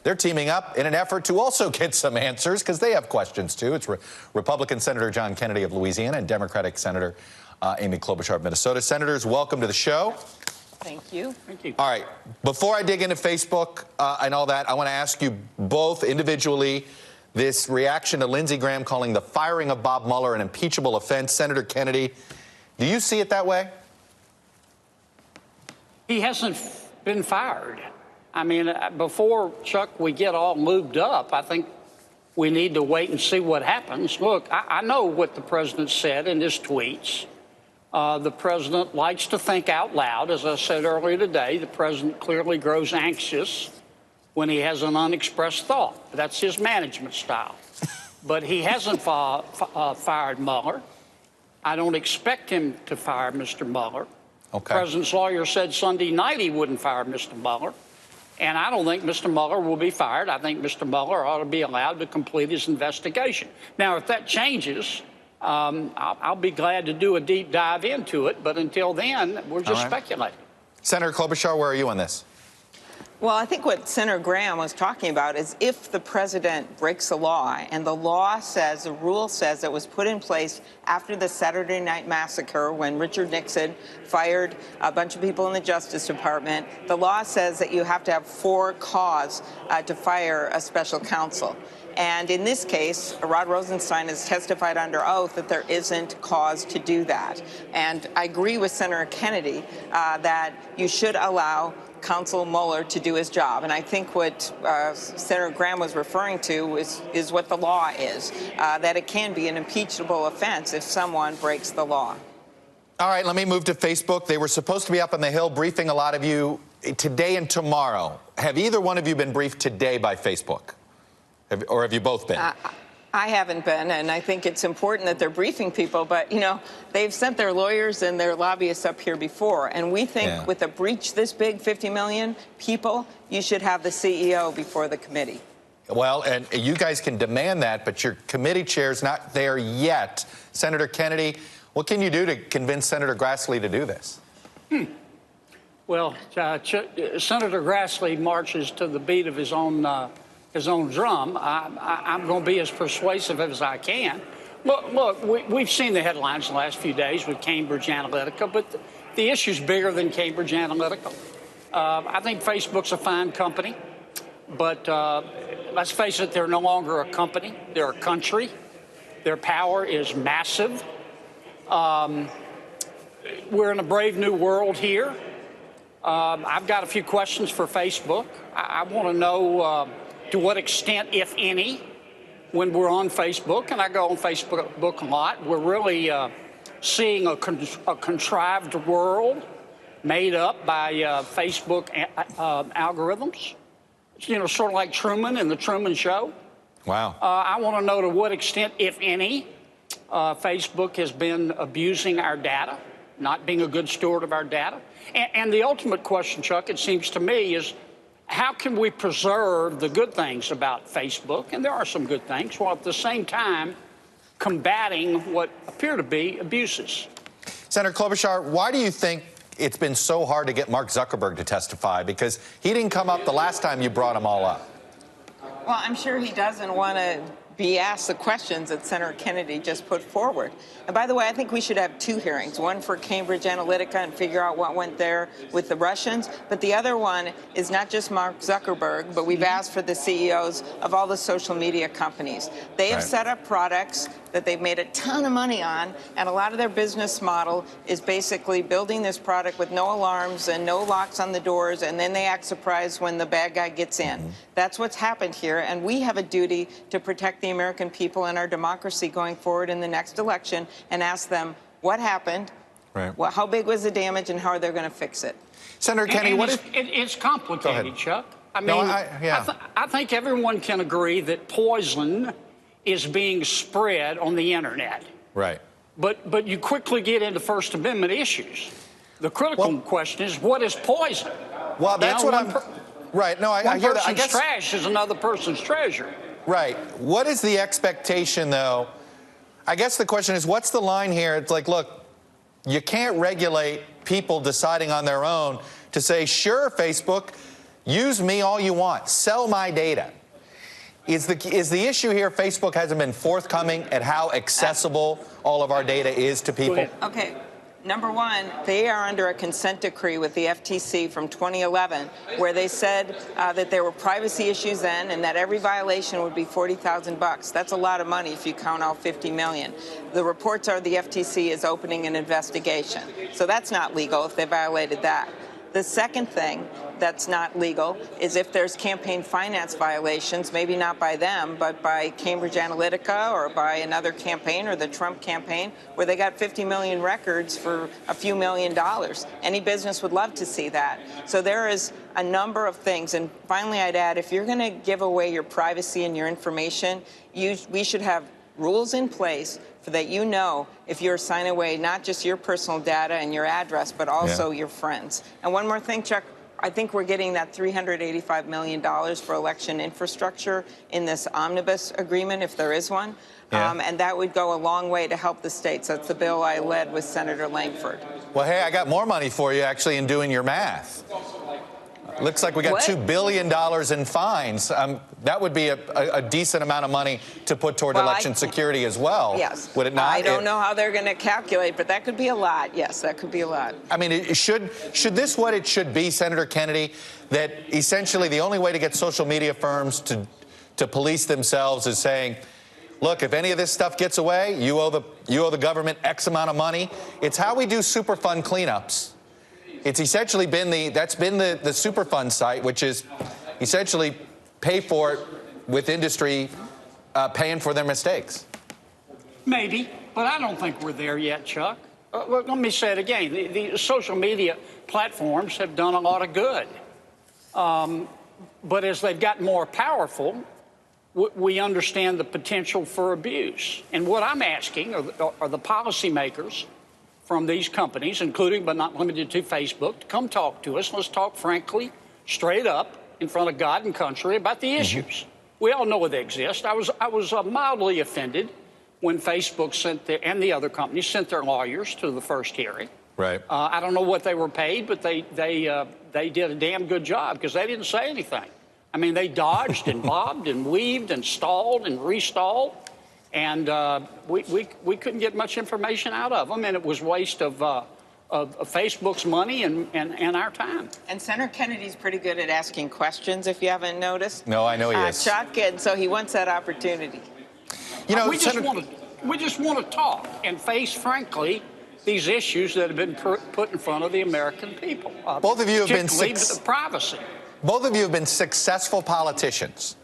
they're teaming up in an effort to also get some answers because they have questions, too. It's Republican Senator John Kennedy of Louisiana and Democratic Senator Amy Klobuchar of Minnesota. Senators, welcome to the show. Thank you. Thank you. All right. Before I dig into Facebook and all that, I want to ask you both individually this reaction to Lindsey Graham calling the firing of Bob Mueller an impeachable offense. Senator Kennedy, do you see it that way? He hasn't been fired. I mean, before, Chuck, we get all moved up, I think we need to wait and see what happens. Look, I know what the president said in his tweets. The president likes to think out loud. As I said earlier today, the president clearly grows anxious when he has an unexpressed thought. That's his management style. But he hasn't fired Mueller. I don't expect him to fire Mr. Mueller. Okay. The president's lawyer said Sunday night he wouldn't fire Mr. Mueller. And I don't think Mr. Mueller will be fired. I think Mr. Mueller ought to be allowed to complete his investigation. Now, if that changes, I'll be glad to do a deep dive into it. But until then, we're just speculating. Senator Klobuchar, where are you on this? Well, I think what Senator Graham was talking about is if the president breaks the law, and the law says, the rule says it was put in place after the Saturday Night Massacre when Richard Nixon fired a bunch of people in the Justice Department, the law says that you have to have for cause to fire a special counsel. And in this case, Rod Rosenstein has testified under oath that there isn't cause to do that. And I agree with Senator Kennedy that you should allow Counsel Mueller to do his job. And I think what Senator Graham was referring to is what the law is, that it can be an impeachable offense if someone breaks the law. All right, let me move to Facebook. They were supposed to be up on the Hill briefing a lot of you today and tomorrow. Have either one of you been briefed today by Facebook? Or have you both been? I haven't been, and I think it's important that they're briefing people, but, you know, they've sent their lawyers and their lobbyists up here before, and we think with a breach this big, 50 million people, you should have the CEO before the committee. Well, and you guys can demand that, but your committee chair's not there yet. Senator Kennedy, what can you do to convince Senator Grassley to do this? Well, Senator Grassley marches to the beat of his own drum. I'm going to be as persuasive as I can. Look, we've seen the headlines the last few days with Cambridge Analytica, but the issue's bigger than Cambridge Analytica. I think Facebook's a fine company, but let's face it, they're no longer a company. They're a country. Their power is massive. We're in a brave new world here. I've got a few questions for Facebook. I want to know to what extent, if any, when we're on Facebook, and I go on Facebook a lot, we're really seeing a contrived world made up by Facebook algorithms. You know, sort of like Truman and the Truman Show. Wow. I want to know to what extent, if any, Facebook has been abusing our data, not being a good steward of our data. And the ultimate question, Chuck, it seems to me, is how can we preserve the good things about Facebook, and there are some good things, while at the same time combating what appear to be abuses? Senator Klobuchar, why do you think it's been so hard to get Mark Zuckerberg to testify? Because he didn't come up the last time you brought him all up. Well, I'm sure he doesn't want to be asked the questions that Senator Kennedy just put forward. And by the way, I think we should have two hearings, one for Cambridge Analytica and figure out what went there with the Russians, but the other one is not just Mark Zuckerberg, but we've asked for the CEOs of all the social media companies. They have set up products that they've made a ton of money on, and a lot of their business model is basically building this product with no alarms and no locks on the doors, and then they act surprised when the bad guy gets in. That's what's happened here, and we have a duty to protect the American people and our democracy going forward in the next election and ask them what happened, how big was the damage, and how are they going to fix it. Senator Kennedy, it's complicated, Chuck. I mean, I think everyone can agree that poison is being spread on the internet. Right. But you quickly get into First Amendment issues. The critical question is, what is poison? Well, that's what I'm... Right. No, I hear that. One person's trash is another person's treasure. Right. What is the expectation, though? I guess the question is, what's the line here? It's like, look, you can't regulate people deciding on their own to say, sure, Facebook, Use me all you want. Sell my data. Is the issue here Facebook hasn't been forthcoming at how accessible all of our data is to people? Okay. Number one, they are under a consent decree with the FTC from 2011, where they said that there were privacy issues then and that every violation would be $40,000. That's a lot of money if you count all 50 million. The reports are the FTC is opening an investigation. So that's not legal if they violated that. The second thing that's not legal is if there's campaign finance violations, maybe not by them, but by Cambridge Analytica or by another campaign or the Trump campaign, where they got 50 million records for a few $1,000,000. Any business would love to see that. So there is a number of things. And finally, I'd add, if you're going to give away your privacy and your information, we should have rules in place so that you know if you're signing away not just your personal data and your address, but also your friends. And one more thing, Chuck, I think we're getting that $385 million for election infrastructure in this omnibus agreement, if there is one. And that would go a long way to help the states. That's the bill I led with Senator Langford. Well, hey, I got more money for you, actually, in doing your math. Looks like we got $2 billion in fines. That would be a decent amount of money to put toward election security as well. Yes. Would it not? I don't know how they're going to calculate, but that could be a lot. Yes, that could be a lot. I mean, should this what it should be, Senator Kennedy, that essentially the only way to get social media firms to police themselves is saying, look, if any of this stuff gets away, you owe the government X amount of money. It's how we do Superfund cleanups. It's essentially been the Superfund site, which is essentially pay for it with industry paying for their mistakes. Maybe, but I don't think we're there yet, Chuck. Let me say it again. The social media platforms have done a lot of good. But as they've gotten more powerful, we understand the potential for abuse. And what I'm asking are the policymakers from these companies, including but not limited to Facebook, to come talk to us. Let's talk frankly, straight up, in front of God and country about the issues. We all know they exist. I was mildly offended when Facebook and the other companies sent their lawyers to the first hearing. Right. I don't know what they were paid, but they did a damn good job because they didn't say anything. I mean, they dodged and bobbed and weaved and stalled and restalled. And we couldn't get much information out of them, and it was waste of Facebook's money and our time. And Senator Kennedy's pretty good at asking questions, if you haven't noticed. No, I know he is. Chuck, and so he wants that opportunity. You know, we just want to talk and face, frankly, these issues that have been put in front of the American people. Both of you have been privacy. Both of you have been successful politicians.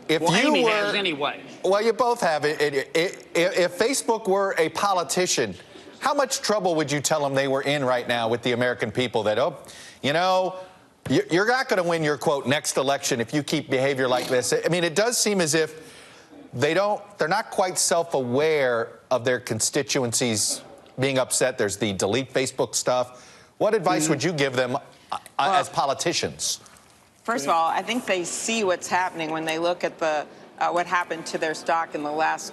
If well, you Amy were, has anyway. Well, you both have. If Facebook were a politician, how much trouble would you tell them they were in right now with the American people that, oh, you know, you're not going to win your, quote, next election if you keep behavior like this? I mean, it does seem as if they're not quite self-aware of their constituencies being upset. There's the delete Facebook stuff. What advice would you give them as politicians? First of all, I think they see what's happening when they look at what happened to their stock in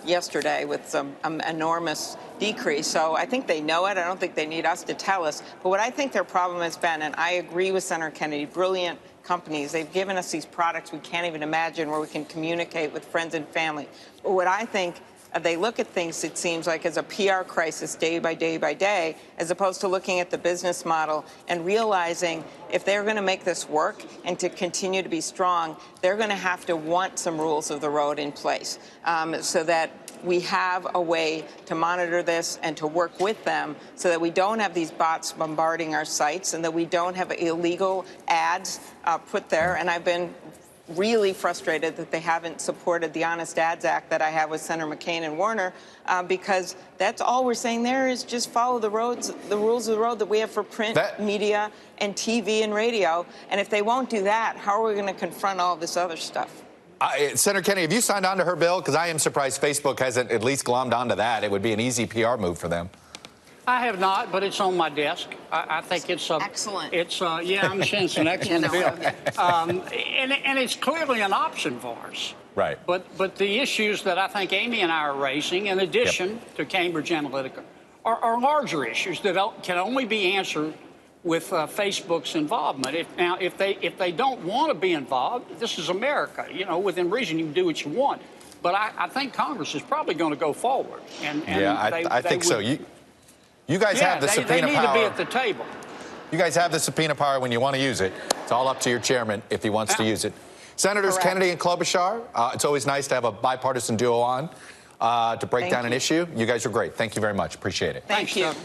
yesterday with some enormous decrease. So I think they know it. I don't think they need us to tell us. But what I think their problem has been, and I agree with Senator Kennedy, brilliant companies. They've given us these products we can't even imagine where we can communicate with friends and family. But what I think they look at things, it seems like, as a PR crisis day by day by day, as opposed to looking at the business model and realizing if they're going to make this work and to continue to be strong, they're going to have to want some rules of the road in place so that we have a way to monitor this and to work with them so that we don't have these bots bombarding our sites and that we don't have illegal ads put there. And I've been really frustrated that they haven't supported the Honest Ads Act that I have with Senator McCain and Warner, because that's all we're saying there is just follow the rules of the road that we have for print media and TV and radio. And if they won't do that, how are we going to confront all this other stuff? Senator Kennedy, have you signed on to her bill? Because I am surprised Facebook hasn't at least glommed onto that. It would be an easy PR move for them. I have not, but it's on my desk. I think it's excellent. It's yeah, I'm saying it's an excellent bill, and it's clearly an option for us. Right. But the issues that I think Amy and I are raising, in addition to Cambridge Analytica, are larger issues that can only be answered Facebook's involvement. If they don't want to be involved, this is America. You know, within reason, you can do what you want. But I think Congress is probably going to go forward. And yeah, I think so. You guys have the subpoena power. They need to be at the table. You guys have the subpoena power when you want to use it. It's all up to your chairman if he wants to use it. Senators Correct. Kennedy and Klobuchar, it's always nice to have a bipartisan duo on to break down an issue. You guys are great. Thank you very much. Appreciate it. Thank you. Chuck.